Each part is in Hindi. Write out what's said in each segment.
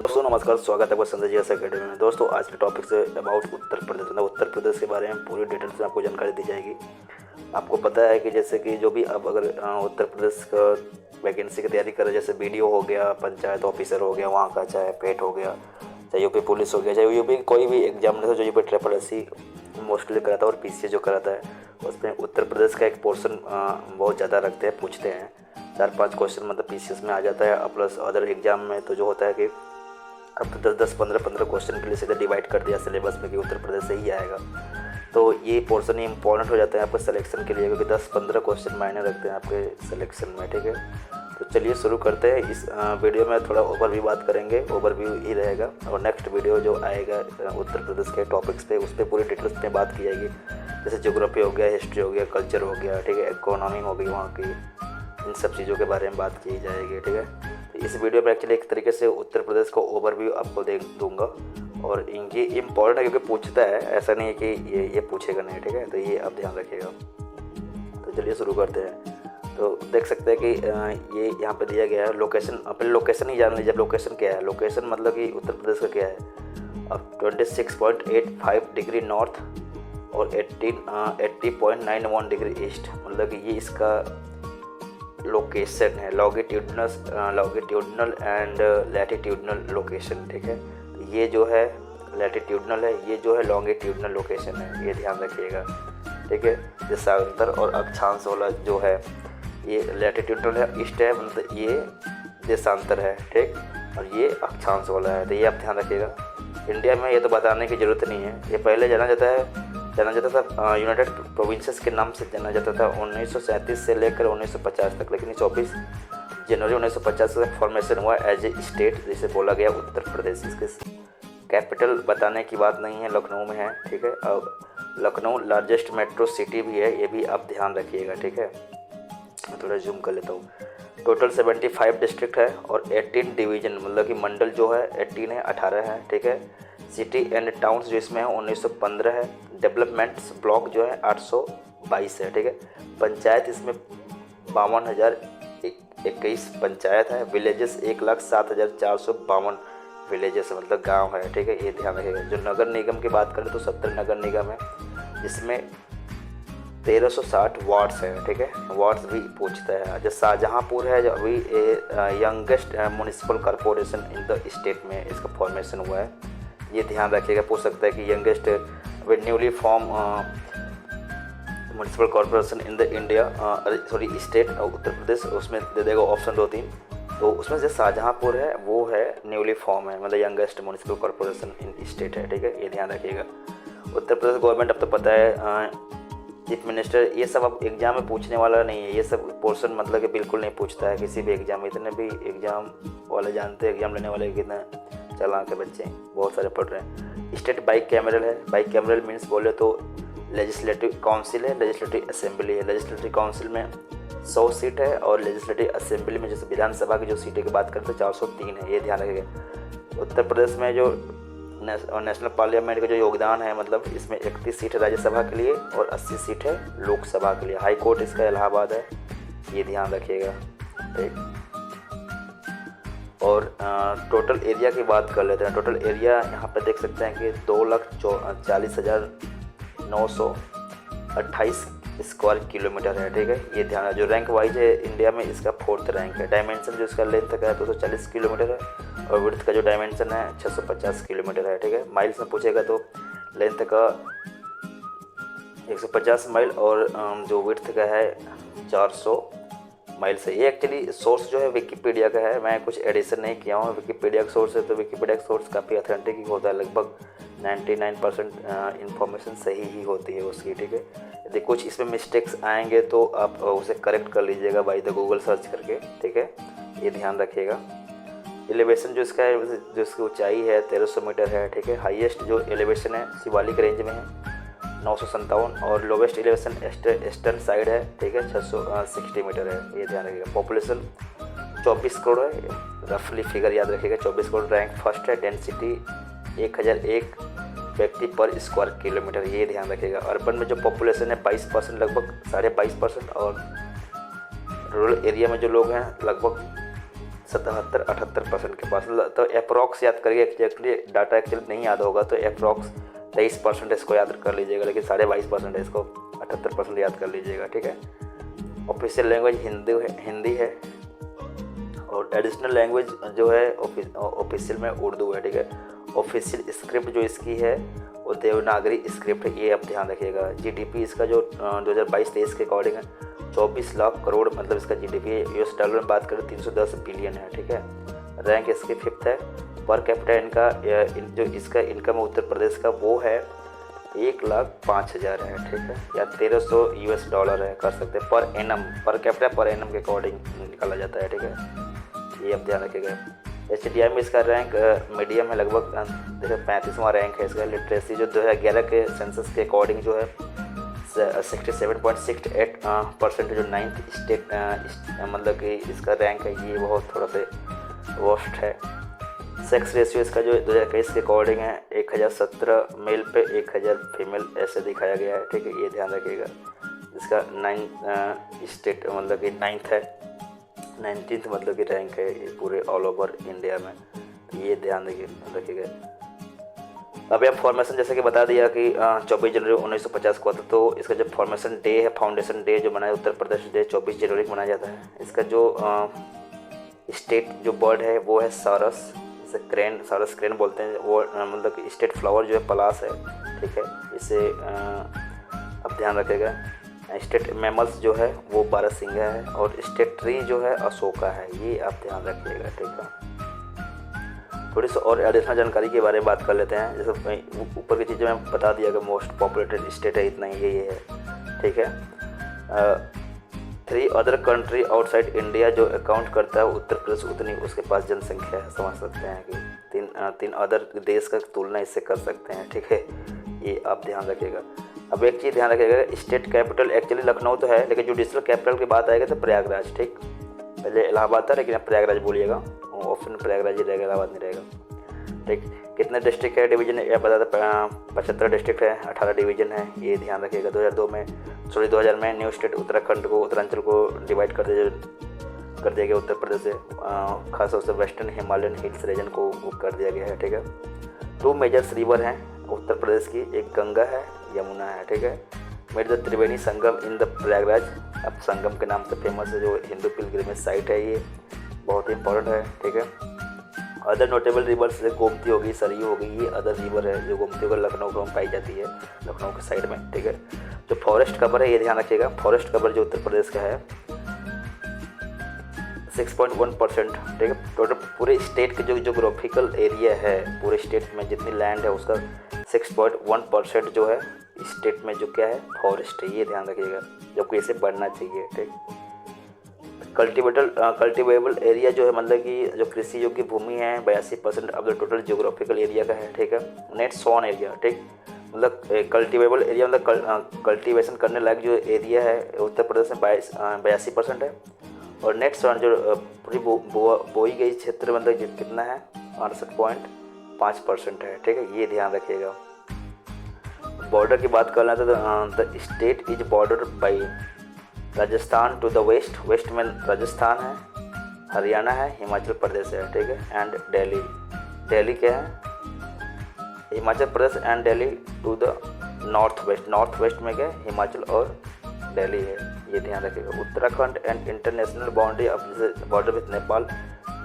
दोस्तों नमस्कार, स्वागत है आपका संजय जी अकेडमी में। दोस्तों आज के topic say about Uttar Pradesh, मतलब उत्तर प्रदेश के बारे में पूरी डिटेल से आपको जानकारी दी जाएगी। आपको पता है कि जैसे कि जो भी अब अगर उत्तर प्रदेश का वैकेंसी की तैयारी करे, जैसे बीडीओ हो गया, पंचायत ऑफिसर हो गया वहाँ का, चाहे पेट हो गया, चाहे यूपी पुलिस हो गया, चाहे यूपी कोई भी एग्जाम जो यूपी ट्रिपल एससी मोस्टली कराता है और पीसीए जो कराता है, उसमें उत्तर प्रदेश का एक पोर्शन बहुत ज़्यादा रखते हैं, पूछते हैं। 4-5 क्वेश्चन मतलब पीसीएस में आ जाता है, प्लस अदर एग्जाम में तो जो होता है कि अब तो 10-10, 15-15 क्वेश्चन के लिए सीधे डिवाइड कर दिया सिलेबस में कि उत्तर प्रदेश से ही आएगा। तो ये पोर्शन ही इंपॉर्टेंट हो जाता है आपके सिलेक्शन के लिए, क्योंकि 10-15 क्वेश्चन मायने रखते हैं आपके सिलेक्शन में। ठीक है, तो चलिए शुरू करते हैं। इस वीडियो में थोड़ा ओवरव्यू बात करेंगे, ओवरव्यू ही रहेगा, और नेक्स्ट वीडियो जो आएगा उत्तर प्रदेश के टॉपिक्स पे, उस पर पूरी डिटेल्स में बात की जाएगी। जैसे ज्योग्राफी हो गया, हिस्ट्री हो गया, कल्चर हो गया, ठीक है, इकोनॉमी हो गई वहाँ की, इन सब चीज़ों के बारे में बात की जाएगी। ठीक है, तो इस वीडियो में एक्चुअली एक तरीके से उत्तर प्रदेश का ओवरव्यू आपको दे दूंगा, और ये इम्पॉर्टेंट है क्योंकि पूछता है, ऐसा नहीं है कि ये पूछेगा नहीं। ठीक है, तो ये आप ध्यान रखिएगा। तो चलिए शुरू करते हैं। तो देख सकते हैं कि ये यहाँ पे दिया गया है लोकेशन। पहले लोकेशन ही जान लीजिए, लोकेशन क्या है। लोकेशन मतलब कि उत्तर प्रदेश का क्या है। अब 26.85 डिग्री नॉर्थ और 80.91 डिग्री ईस्ट, मतलब कि ये इसका लोकेशन है। Longitudinal and latitudinal location. ठीक है, तो ये जो है लैटिट्यूडनल है, ये जो है लॉन्गिट्यूडनल लोकेशन है, ये ध्यान रखिएगा। ठीक है, देशांतर और अक्षांश वाला जो है ये लैटिट्यूडनल है, ईस्ट है, मतलब ये देशांतर है। ठीक, और ये अक्षांश वाला है, तो ये आप ध्यान रखिएगा। इंडिया में ये तो बताने की ज़रूरत नहीं है, ये पहले जाना जाता था यूनाइटेड प्रोविंसेस के नाम से जाना जाता था 1937 से लेकर 1950 तक, लेकिन 24 जनवरी 1950 तक फॉर्मेशन हुआ एज ए स्टेट, जिसे बोला गया उत्तर प्रदेश। इसके कैपिटल बताने की बात नहीं है, लखनऊ में है। ठीक है, अब लखनऊ लार्जेस्ट मेट्रो सिटी भी है, ये भी आप ध्यान रखिएगा। ठीक है, मैं थोड़ा जूम कर लेता हूँ। टोटल 75 डिस्ट्रिक्ट है और 18 डिवीजन, मतलब कि मंडल जो है 18 है, 18 है। ठीक है, सिटी एंड टाउन्स जो इसमें है 1915 है। डेवलपमेंट्स ब्लॉक जो है 822 है। ठीक है, पंचायत इसमें 52,021 पंचायत है। विलेजेस 1,07,452 विलेजेस, मतलब गांव है। ठीक है, ये ध्यान रखिएगा। जो नगर निगम की बात करें तो 70 नगर निगम है, जिसमें 1360 वार्ड्स है। ठीक है, वार्ड्स भी पूछता है। जो शाहजहाँपुर है, जो अभी youngest municipal corporation in the state में इसका फॉर्मेशन हुआ है, ये ध्यान रखिएगा। पूछ सकता है कि youngest newly form municipal corporation in the India state Uttar Pradesh, उसमें दे देगा ऑप्शन 2-3। तो उसमें जो शाहजहाँपुर है वो है न्यूली फॉर्म है, मतलब यंगेस्ट म्यूनिसिपल कॉरपोरेशन इन स्टेट है। ठीक है, ये ध्यान रखिएगा। उत्तर प्रदेश गवर्नमेंट अब तो पता है, चीफ मिनिस्टर, ये सब अब एग्जाम में पूछने वाला नहीं है, ये सब पोर्शन मतलब कि बिल्कुल नहीं पूछता है किसी भी एग्जाम में। इतने भी एग्जाम वाले जानते हैं, एग्जाम लेने वाले कितने चालाक के बच्चे बहुत सारे पढ़ रहे हैं। स्टेट बाइक कैमरल है। बाइक कैमरल मीन्स बोले तो लेजिस्लेटिव काउंसिल है, लेजिस्लेटिव असेंबली है। लेजिस्लेटिव काउंसिल में 100 सीट है और लेजिस्लेटिव असेंबली में जैसे विधानसभा की जो सीटें की बात करें तो 403 है, ये ध्यान रखिएगा। उत्तर प्रदेश में जो नेशनल पार्लियामेंट का जो योगदान है, मतलब इसमें 31 सीट है राज्यसभा के लिए और 80 सीट है लोकसभा के लिए। हाई कोर्ट इसका इलाहाबाद है, ये ध्यान रखिएगा। ठीक, और टोटल एरिया की बात कर लेते हैं। टोटल एरिया यहाँ पे देख सकते हैं कि 2,40,928 स्क्वायर किलोमीटर है। ठीक है, ये ध्यान है। जो रैंक वाइज है इंडिया में इसका 4th रैंक है। डायमेंशन जो इसका लेंथ का है 240 किलोमीटर है, और विड्थ का जो डायमेंशन है 650 किलोमीटर है। ठीक है, माइल्स में पूछेगा तो लेंथ का 150 माइल और जो विड्थ का है 400 माइल से। ये एक्चुअली सोर्स जो है विकीपीडिया का है, मैं कुछ एडिशन नहीं किया हूँ। विकीपीडिया का सोर्स है तो विकीपीडिया का सोर्स काफ़ी ऑथेंटिक ही होता है, लगभग 99% इन्फॉर्मेशन सही ही होती है उसकी। ठीक है, यदि कुछ इसमें मिस्टेक्स आएंगे तो आप उसे करेक्ट कर लीजिएगा बाय द गूगल सर्च करके। ठीक है, ये ध्यान रखिएगा। एलिवेशन जो इसका है, जो इसकी ऊंचाई है 1300 मीटर है। ठीक है, हाईएस्ट जो एलिवेशन है शिवालिक रेंज में है 957, और लोवेस्ट एलिवेशन ईस्टर्न साइड है। ठीक है, 660 मीटर है, ये ध्यान रखिएगा। पॉपुलेशन 24 करोड़ है, रफली फिगर याद रखिएगा। 24 करोड़, रैंक फर्स्ट है। डेंसिटी 1001 व्यक्ति पर स्क्वायर किलोमीटर, ये ध्यान रखिएगा। अर्बन में जो पॉपुलेशन है 22%, लगभग 22.5%, और रूरल एरिया में जो लोग हैं लगभग 77-78% के पास। तो अप्रॉक्स याद करिए, एक्जैक्टली डाटा एक्चुअली नहीं याद होगा तो अप्रॉक्स 23% इसको याद कर लीजिएगा, लेकिन 22.5% है, इसको 78% याद कर लीजिएगा, ठीक है। ऑफिशियल लैंग्वेज हिंदी है और एडिशनल लैंग्वेज जो है ऑफिशियल में उर्दू है, ठीक है। ऑफिशियल स्क्रिप्ट जो इसकी है वो देवनागरी स्क्रिप्ट है, ये आप ध्यान रखिएगा। जीडीपी इसका जो 2022-23 के अकॉर्डिंग है 24 लाख करोड़, मतलब इसका जीडीपी यूएस डॉलर में बात करें 310 बिलियन है, ठीक है। रैंक इसकी 5th है। पर कैपिटा इनका जो इसका इनकम है उत्तर प्रदेश का वो है 1,05,000 है, ठीक है, या 1300 यूएस डॉलर है, कर सकते हैं per annum, per capita per annum के अकॉर्डिंग निकाला जाता है, ठीक है, ये आप ध्यान रखिएगा। HDI में इसका रैंक मीडियम है, लगभग देखिए 35वां रैंक है इसका। लिटरेसी जो 2011 के सेंसस के अकॉर्डिंग जो है 67.68% जो 9th स्टेट मतलब कि इसका रैंक है, ये बहुत थोड़ा सा वर्स्ट है। सेक्स रेशियो इसका जो 2021 के अकॉर्डिंग है 1017 मेल पे 1000 फीमेल ऐसे दिखाया गया है, ठीक है, ये ध्यान रखिएगा। इसका 9th स्टेट मतलब कि 9th है, 19th मतलब कि रैंक है ये पूरे ऑल ओवर इंडिया में, ये ध्यान रखिएगा। अभी आप फॉर्मेशन जैसे कि बता दिया कि 24 जनवरी 1950 को था, तो इसका जो फॉर्मेशन डे है, फाउंडेशन डे जो मनाया उत्तर प्रदेश डे 24 जनवरी को मनाया जाता है। इसका जो स्टेट जो बर्ड है वो है सारस, इसे क्रेन, सारस क्रेन बोलते हैं, वो मतलब कि स्टेट फ्लावर जो है पलास है, ठीक है, इसे आप ध्यान रखिएगा। स्टेट मैमल्स जो है वो बारहसिंगा है और स्टेट ट्री जो है अशोका है, ये आप ध्यान रखिएगा, ठीक है। थोड़ी सी और एडिशनल जानकारी के बारे में बात कर लेते हैं। जैसे ऊपर की चीज़ें मैं बता दिया कि मोस्ट पॉपुलेटेड स्टेट है, इतना ही ये है, ठीक है। 3 अदर कंट्री आउटसाइड इंडिया जो अकाउंट करता है उत्तर प्रदेश उतनी उसके पास जनसंख्या है, समझ सकते हैं कि तीन अदर देश का तुलना इससे कर सकते हैं, ठीक है, ये आप ध्यान रखिएगा। अब एक चीज़ ध्यान रखिएगा, स्टेट कैपिटल एक्चुअली लखनऊ तो है, लेकिन जुडिशल कैपिटल की बात आएगा तो प्रयागराज, ठीक, पहले इलाहाबाद था लेकिन अब प्रयागराज बोलिएगा, ऑप्शन प्रयागराज ही रहेगा, इलाहाबाद नहीं रहेगा, ठीक। कितने डिस्ट्रिक्ट है, डिवीजन है, बता दें 75 डिस्ट्रिक्ट है, 18 डिवीजन है, ये ध्यान रखिएगा। 2000 में न्यू स्टेट उत्तराखंड को, उत्तरांचल को डिवाइड कर दिया गया उत्तर प्रदेश से, खासतौर से वेस्टर्न हिमालयन हिल्स रीजन को कर दिया गया है, ठीक है। 2 मेजर्स रिवर हैं उत्तर प्रदेश की, एक गंगा है, यमुना है, ठीक है। Made the Triveni Sangam in the Prayagraj, अब संगम के नाम से फेमस है, जो हिंदू पिलग्रिमेज साइट है, ये बहुत ही इंपॉर्टेंट है, ठीक है। अदर नोटेबल रिवर्स जैसे गोमती होगी, सरयू होगी, ये अदर रिवर है जो गोमती होकर लखनऊ में पाई जाती है, लखनऊ के साइड में, ठीक है। जो फॉरेस्ट कवर है ये ध्यान रखिएगा, फॉरेस्ट कवर जो उत्तर प्रदेश का है 6.1%, ठीक है। टोटल पूरे स्टेट के जो जोग्राफिकल एरिया है, पूरे स्टेट में जितनी लैंड है उसका 6.1% जो है स्टेट में जो क्या है फॉरेस्ट है, ये ध्यान रखिएगा, जबकि इसे बढ़ना चाहिए, ठीक। कल्टिवेबल एरिया जो है मतलब कि जो कृषि योग्य भूमि है 82% अब टोटल जियोग्राफिकल एरिया का है, ठीक है। नेट सॉन एरिया, ठीक, मतलब कल्टिवेबल एरिया मतलब कल्टिवेशन करने लायक जो एरिया है उत्तर प्रदेश में 82% है, और नेट सॉन जो पूरी बोई गई क्षेत्र मतलब कितना है 68.5% है, ठीक है, ये ध्यान रखिएगा। बॉर्डर की बात कर लें तो the state is border by Rajasthan to the west में राजस्थान है, हरियाणा है, हिमाचल प्रदेश है, ठीक है, एंड दिल्ली क्या है, Himachal Pradesh and Delhi to the north west में क्या है, हिमाचल और दिल्ली है, ये ध्यान रखिएगा। उत्तराखंड एंड इंटरनेशनल बाउंड्री अब जैसे बॉर्डर विद नेपाल,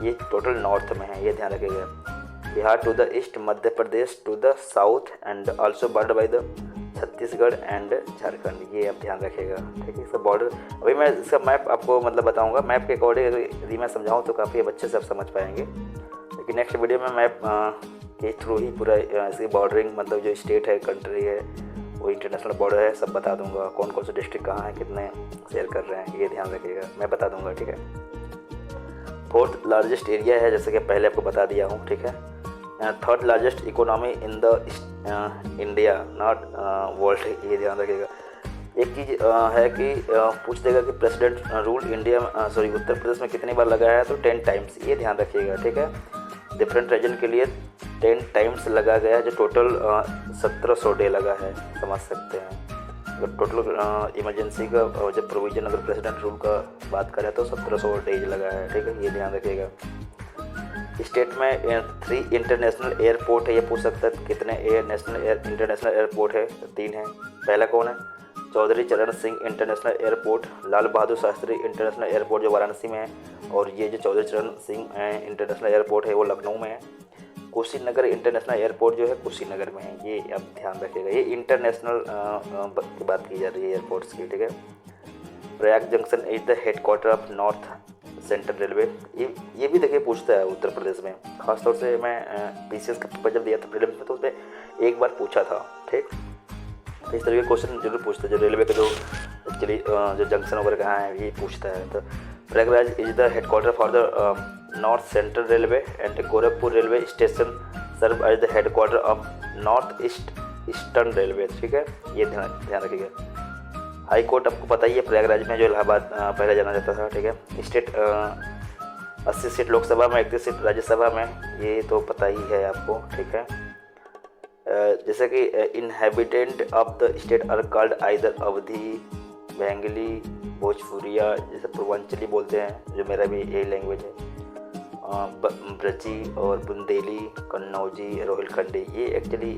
ये टोटल नॉर्थ में है, ये ध्यान रखिएगा। Bihar to the east, Madhya Pradesh to the south and also border by the Chhattisgarh and Jharkhand, ये आप ध्यान रखिएगा, ठीक है। इसका बॉर्डर अभी मैं इसका मैप आपको मतलब बताऊंगा, मैप के अकॉर्डिंग यदि मैं समझाऊं तो काफ़ी अच्छे से आप समझ पाएंगे, लेकिन नेक्स्ट वीडियो में मैप के थ्रू ही पूरा इसकी बॉर्डरिंग मतलब जो स्टेट है, कंट्री है, वो इंटरनेशनल बॉर्डर है, सब बता दूंगा, कौन कौन से डिस्ट्रिक्ट कहाँ है, कितने शेयर कर रहे हैं, ये ध्यान रखिएगा, मैं बता दूंगा, ठीक है। 4th लार्जेस्ट एरिया है जैसे कि पहले आपको बता दिया हूँ, ठीक है। 3rd largest economy in the India not world, ये ध्यान रखिएगा। एक चीज़ है कि पूछ देगा कि president rule India Uttar Pradesh में कितनी बार लगा है, तो 10 टाइम्स, ये ध्यान रखिएगा, ठीक है। डिफरेंट रीजन के लिए 10 टाइम्स लगा गया है, जो टोटल 1700 डे लगा है, समझ सकते हैं, टोटल इमरजेंसी का जब प्रोविजन अगर प्रेसिडेंट रूल का बात करें तो 1700 डेज लगा है, ठीक है, ये ध्यान रखिएगा। स्टेट में 3 इंटरनेशनल एयरपोर्ट है, ये पूछ सकता है कितने इंटरनेशनल एयरपोर्ट है, 3 है। पहला कौन है? चौधरी चरण Singh international airport, Lal Bahadur Shastri international airport जो वाराणसी में है, और ये जो चौधरी चरण सिंह इंटरनेशनल एयरपोर्ट है वो लखनऊ में है। कुशीनगर इंटरनेशनल एयरपोर्ट जो है कुशीनगर में है, ये आप ध्यान रखिएगा। ये इंटरनेशनल की बात की जा रही है एयरपोर्ट्स की, ठीक है। Prayag junction is the headquarter of north central railway, ये भी देखिए पूछता है उत्तर प्रदेश में। खासतौर से मैं पीसीएस का पेपर जब दिया था प्रीलिम्स में तो उसमें एक बार पूछा था, ठीक। तो इस तरह के क्वेश्चन जरूर पूछते हैं, जो रेलवे का जो एक्चुअली जो जंक्शन वगैरह कहाँ है ये पूछता है। तो Prayagraj is the headquarter for the north central railway and Gorakhpur railway station serve as the headquarter of north eastern railway, ठीक है, ये ध्यान रखिएगा। हाई कोर्ट आपको पता ही है प्रयागराज में, जो इलाहाबाद पहले जाना जाता था, ठीक है। स्टेट 80 सीट लोकसभा में, 31 सीट राज्यसभा में, ये तो पता ही है आपको, ठीक है। जैसे कि inhabitant of the state are called either Awadhi, Bengali, Bhojpuria, जैसे पूर्वांचली बोलते हैं, जो मेरा भी यही लैंग्वेज है, ब्रजी और बुंदेली, कन्नौजी, रोहिलखंडी, ये एक्चुअली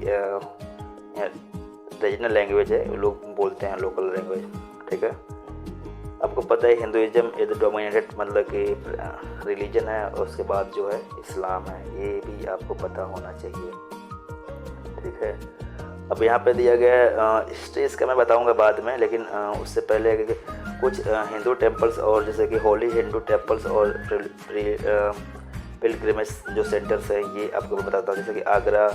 रीजनल लैंग्वेज है, लोग बोलते हैं लोकल लैंग्वेज, ठीक है। आपको पता है हिंदुइज्म इज डोमिनेटेड मतलब कि रिलीजन है, और उसके बाद जो है इस्लाम है, ये भी आपको पता होना चाहिए, ठीक है। अब यहाँ पे दिया गया है हिस्ट्री, इसका मैं बताऊँगा बाद में, लेकिन उससे पहले कुछ हिंदू टेम्पल्स और जैसे कि होली हिंदू टेम्पल्स और पिलग्रिमेज जो सेंटर्स है ये आपको मैं बताता हूँ। जैसे कि आगरा,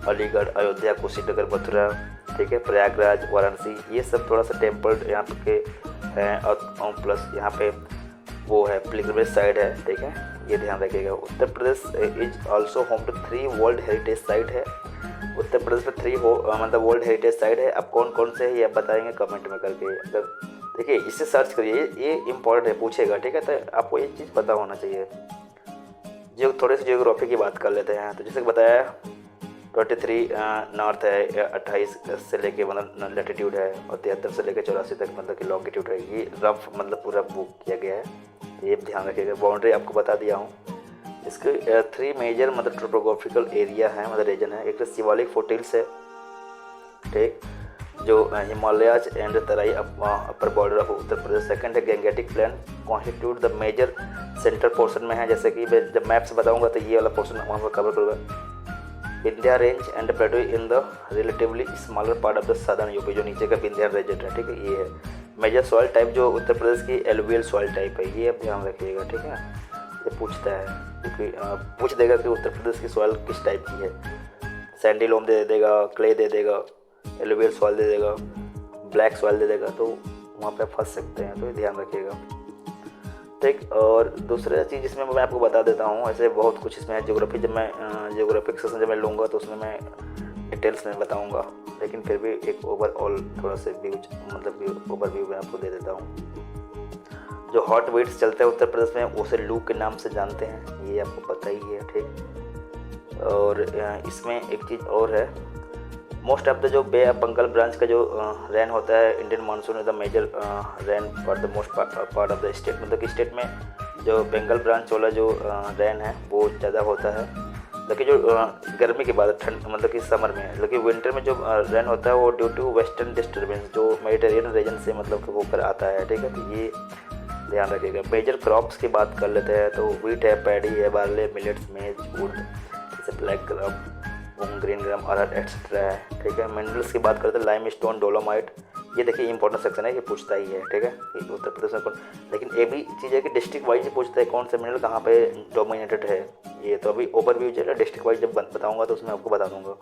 अलीगढ़, अयोध्या, कुशीनगर, मथुरा, ठीक है, प्रयागराज, वाराणसी, ये सब थोड़ा सा टेम्पल यहाँ पे हैं, और प्लस यहाँ पे वो है पिलग्रिमेज साइट है, ठीक है, ये ध्यान रखिएगा। Uttar Pradesh is also home to 3 world heritage site है। उत्तर प्रदेश में 3 मतलब वर्ल्ड हेरिटेज साइट है। अब कौन कौन से है ये आप बताएंगे कमेंट में करके। अगर देखिए इसे सर्च करिए, ये इम्पोर्टेंट है, पूछेगा, ठीक है, तो आपको ये चीज़ पता होना चाहिए। जो थोड़े से जियोग्राफी की बात कर लेते हैं, तो जैसे बताया 23 नॉर्थ है, 28 से लेके मतलब लैटिट्यूड है, और 73 से लेके 84 तक मतलब कि लॉन्गिट्यूड है। ये रफ मतलब पूरा बुक किया गया है, ये ध्यान रखिएगा। बाउंड्री आपको बता दिया हूँ। इसके 3 मेजर मतलब टोपोग्राफिकल एरिया है, मतलब रीजन है। एक तो शिवालिक फोटिल्स है, ठीक, जो Himalayas and Terai upper border of Uttar Pradesh. Second है Gangetic plain constitute the major centre portion में है, जैसे कि मैं जब मैप से बताऊंगा तो ये वाला पोर्शन वहाँ पर कवर करूँगा। Vindhya range and plateau in the relatively smaller part of the southern UP, जो नीचे का विंध्या रेंज है, ठीक है, ये है। मेजर सॉइल टाइप जो उत्तर प्रदेश की एलुवियल सॉइल टाइप है, ये आप ध्यान रखिएगा, ठीक है। ये पूछता है क्योंकि पूछ देगा कि उत्तर प्रदेश की सॉइल किस टाइप की है। सैंडी लोम दे देगा, क्ले दे देगा, एलुवियल सॉइल दे देगा, ब्लैक सॉइल दे देगा, तो वहाँ पे फंस सकते हैं, तो ये ध्यान रखिएगा, ठीक। और दूसरा चीज़ इसमें मैं आपको बता देता हूँ, ऐसे बहुत कुछ इसमें है। ज्योग्राफी जब मैं ज्योग्राफिक सेशन जब मैं लूँगा तो उसमें मैं डिटेल्स में बताऊँगा, लेकिन फिर भी एक ओवरऑल थोड़ा सा व्यू मतलब ओवरव्यू मैं आपको दे देता हूँ। जो हॉट वेट्स चलते हैं उत्तर प्रदेश में उसे लू के नाम से जानते हैं, ये आपको पता ही है, ठीक। और इसमें एक चीज़ और है, मोस्ट ऑफ द जो बे ऑफ बंगाल ब्रांच का जो रेन होता है, Indian monsoon is the major rain for the most part of the state, मतलब कि स्टेट में जो बंगाल ब्रांच वाला जो रेन है वो ज़्यादा होता है। लेकिन जो गर्मी के बाद ठंड मतलब कि समर में, लेकिन विंटर में जो रेन होता है वो ड्यू टू वेस्टर्न डिस्टर्बेंस जो मेडिटेरियन रीजन से मतलब कि होकर आता है, ठीक है, तो ये ध्यान रखिएगा। मेजर क्रॉप्स की बात कर लेते हैं तो व्हीट है, पैडी है, बार्ले, मिलेट्स, मेज, उर्द, जैसे ब्लैक ग्राम, ग्रीन ग्राम, अरहर एक्सेट्रा है, ठीक है। मिनरल्स की बात करते हैं लाइम स्टोन, डोलोमाइट, ये देखिए इंपॉर्टेंट सेक्शन है, ये पूछता ही है, ठीक है, कि उत्तर प्रदेश में कौन। लेकिन ये भी चीज़ है कि डिस्ट्रिक्ट वाइज पूछता है कौन सा मिनरल कहाँ पे डोमिनेटेड है, ये तो अभी ओवरव्यू जो है डिस्ट्रिक्ट वाइज जब बताऊँगा तो उसमें आपको बता दूँगा।